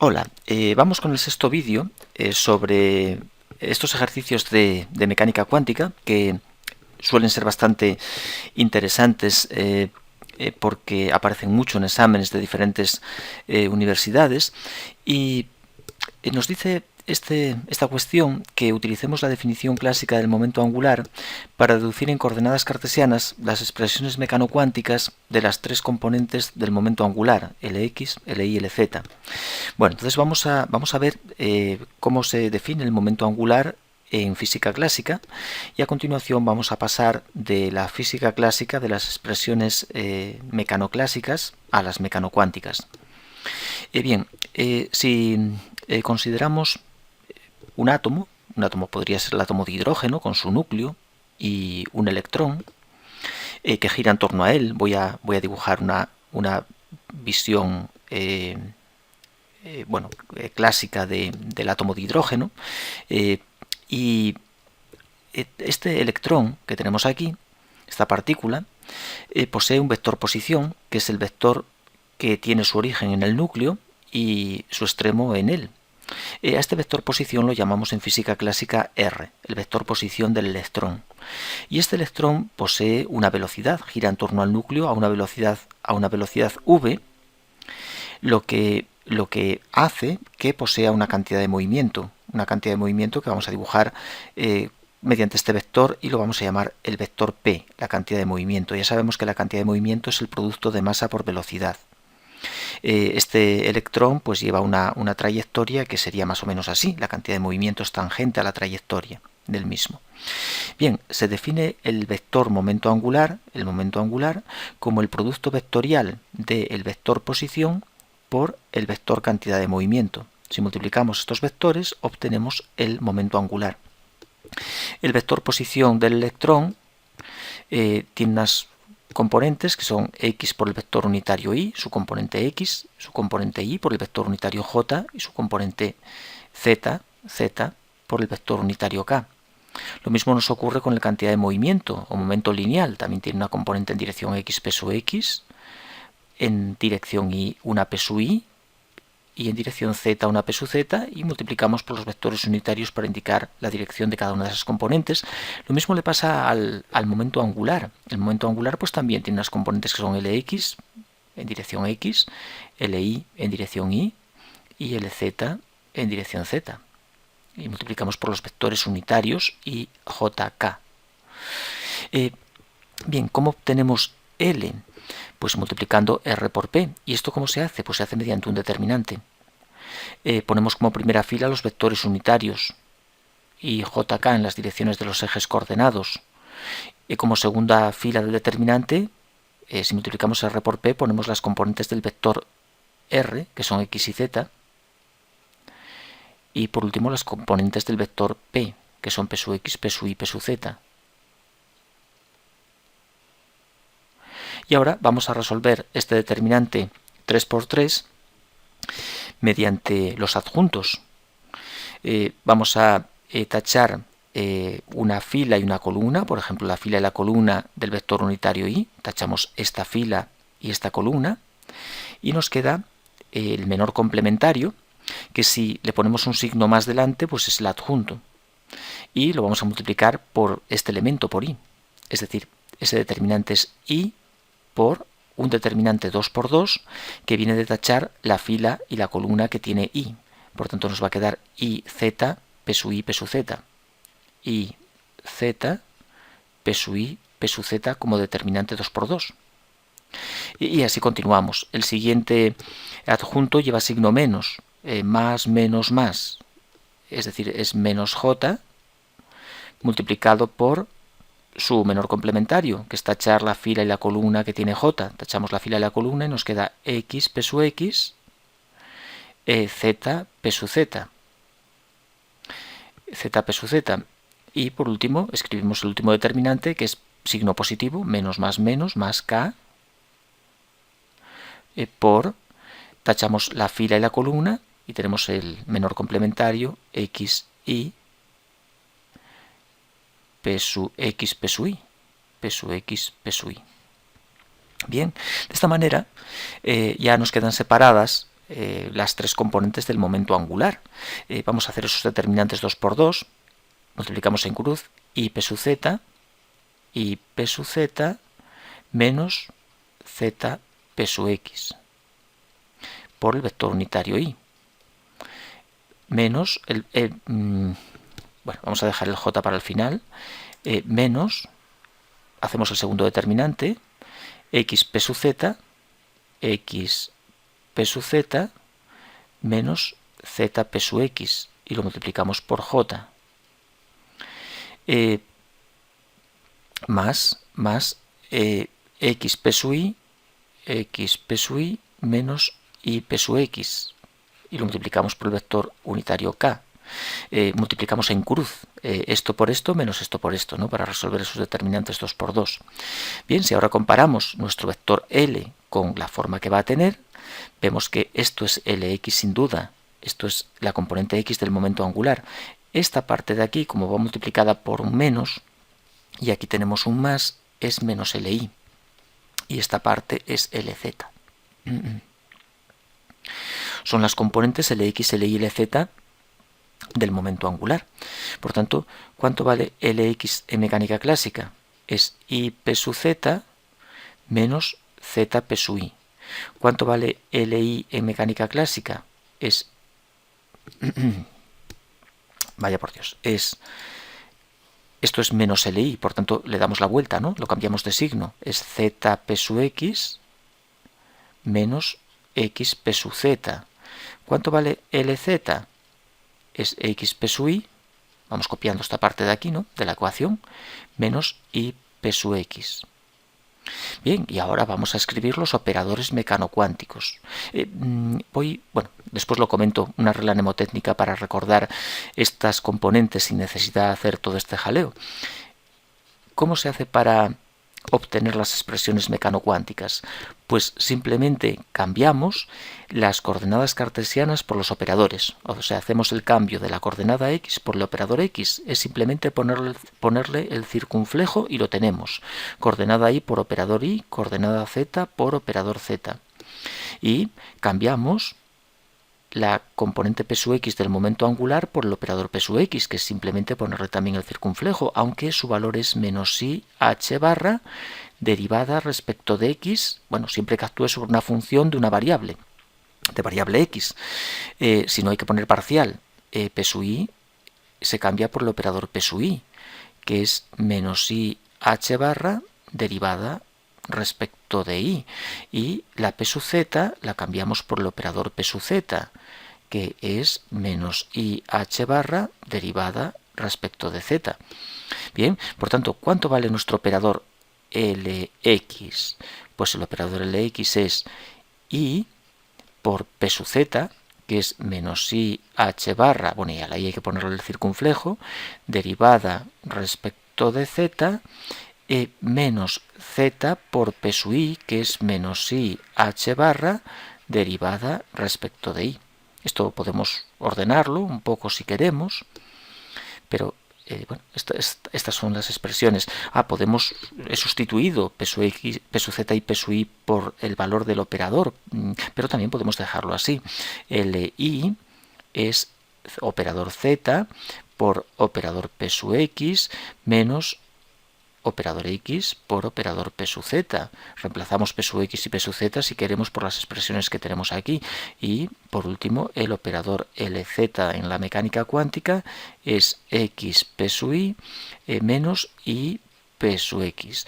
Hola, vamos con el sexto vídeo sobre estos ejercicios de mecánica cuántica que suelen ser bastante interesantes porque aparecen mucho en exámenes de diferentes universidades y nos dice esta cuestión que utilicemos la definición clásica del momento angular para deducir en coordenadas cartesianas las expresiones mecanocuánticas de las tres componentes del momento angular, Lx, Ly y Lz. Bueno, entonces vamos a ver cómo se define el momento angular en física clásica y a continuación vamos a pasar de la física clásica de las expresiones mecanoclásicas a las mecanocuánticas. Si consideramos un átomo podría ser el átomo de hidrógeno con su núcleo y un electrón que gira en torno a él. Voy a dibujar una visión clásica del átomo de hidrógeno y este electrón que tenemos aquí, esta partícula, posee un vector posición, que es el vector que tiene su origen en el núcleo y su extremo en él. A este vector posición lo llamamos en física clásica R, el vector posición del electrón. Y este electrón posee una velocidad, gira en torno al núcleo a una velocidad v, lo que hace que posea una cantidad de movimiento que vamos a dibujar mediante este vector y lo vamos a llamar el vector P, la cantidad de movimiento. Ya sabemos que la cantidad de movimiento es el producto de masa por velocidad. Este electrón pues lleva una trayectoria que sería más o menos así, la cantidad de movimiento es tangente a la trayectoria del mismo. Bien, se define el vector momento angular, como el producto vectorial del vector posición por el vector cantidad de movimiento. Si multiplicamos estos vectores obtenemos el momento angular. El vector posición del electrón tiene unas componentes que son x por el vector unitario y, su componente x, su componente y por el vector unitario j y su componente z por el vector unitario k. Lo mismo nos ocurre con la cantidad de movimiento o momento lineal. También tiene una componente en dirección x p sub x, en dirección y una p sub y en dirección z una p sub z, y multiplicamos por los vectores unitarios para indicar la dirección de cada una de esas componentes. Lo mismo le pasa al momento angular. El momento angular pues también tiene unas componentes que son Lx en dirección x, Ly en dirección y Lz en dirección z. Y multiplicamos por los vectores unitarios y jk. Bien, ¿cómo obtenemos L? Pues multiplicando R por P. ¿Y esto cómo se hace? Pues se hace mediante un determinante. Ponemos como primera fila los vectores unitarios y JK en las direcciones de los ejes coordenados. Y como segunda fila del determinante, si multiplicamos R por P, ponemos las componentes del vector R, que son X y Z. Y por último las componentes del vector P, que son P sub X, P sub Y, P sub Z. Y ahora vamos a resolver este determinante 3×3 mediante los adjuntos. Vamos a tachar una fila y una columna, por ejemplo la fila y la columna del vector unitario y, tachamos esta fila y esta columna, y nos queda el menor complementario, que si le ponemos un signo más delante pues es el adjunto, y lo vamos a multiplicar por este elemento, por i, es decir, ese determinante es i por un determinante 2×2 que viene de tachar la fila y la columna que tiene i. Por tanto nos va a quedar i z p sub i p sub z, i z p sub i p sub z como determinante 2×2. Y así continuamos. El siguiente adjunto lleva signo menos, más menos más, es decir, es menos j multiplicado por su menor complementario, que es tachar la fila y la columna que tiene j. Tachamos la fila y la columna y nos queda x p sub x, z p sub z, z p sub z. Y por último escribimos el último determinante, que es signo positivo, menos más k, tachamos la fila y la columna y tenemos el menor complementario x y p sub x p sub i, p sub x p sub i. Bien, de esta manera ya nos quedan separadas las tres componentes del momento angular. Vamos a hacer esos determinantes 2 por 2, multiplicamos en cruz i p sub z menos z p sub x por el vector unitario i, menos bueno, vamos a dejar el j para el final, menos, hacemos el segundo determinante, x p sub z menos z p sub x, y lo multiplicamos por j, más x p sub i menos y p sub x, y lo multiplicamos por el vector unitario k. Multiplicamos en cruz esto por esto menos esto por esto, ¿no?, para resolver esos determinantes 2 por 2. Bien, si ahora comparamos nuestro vector L con la forma que va a tener, vemos que esto es Lx sin duda, esto es la componente x del momento angular. Esta parte de aquí, como va multiplicada por un menos, y aquí tenemos un más, es menos Li. Y esta parte es Lz. Son las componentes Lx, Li y Lz del momento angular. Por tanto, ¿cuánto vale Lx en mecánica clásica? Es i p sub z menos z p sub i. ¿Cuánto vale Li en mecánica clásica? Es vaya por Dios, esto es menos Li, por tanto le damos la vuelta, ¿no? Lo cambiamos de signo. Es z p sub x menos x p sub z. ¿Cuánto vale Lz? Es x p sub i, vamos copiando esta parte de aquí, ¿no?, de la ecuación, menos i p sub x. Bien, y ahora vamos a escribir los operadores mecanocuánticos. Bueno, después lo comento, una regla mnemotécnica para recordar estas componentes sin necesidad de hacer todo este jaleo. ¿Cómo se hace para obtener las expresiones mecanocuánticas? Pues simplemente cambiamos las coordenadas cartesianas por los operadores. O sea, hacemos el cambio de la coordenada x por el operador x. Es simplemente ponerle el circunflejo y lo tenemos. Coordenada y por operador y, coordenada z por operador z. Y cambiamos la componente p sub x del momento angular por el operador p sub x, que es simplemente ponerle también el circunflejo, aunque su valor es menos i h barra derivada respecto de x, bueno, siempre que actúe sobre una función de una variable, de variable x. Si no hay que poner parcial, p sub i se cambia por el operador p sub i, que es menos i h barra derivada respecto de i, y la p sub z la cambiamos por el operador p sub z, que es menos i h barra derivada respecto de z. Bien, por tanto, ¿cuánto vale nuestro operador Lx? Pues el operador Lx es i por p sub z, que es menos i h barra, bueno, y a la i hay que ponerle el circunflejo, derivada respecto de z, menos z por p sub i, que es menos i h barra derivada respecto de i. Esto podemos ordenarlo un poco si queremos, pero bueno, estas son las expresiones. He sustituido p sub z y p sub i por el valor del operador, pero también podemos dejarlo así. El i es operador z por operador p sub x menos operador x por operador p sub z. Reemplazamos p sub x y p sub z si queremos por las expresiones que tenemos aquí. Y por último, el operador Lz en la mecánica cuántica es x p sub i menos i p sub x.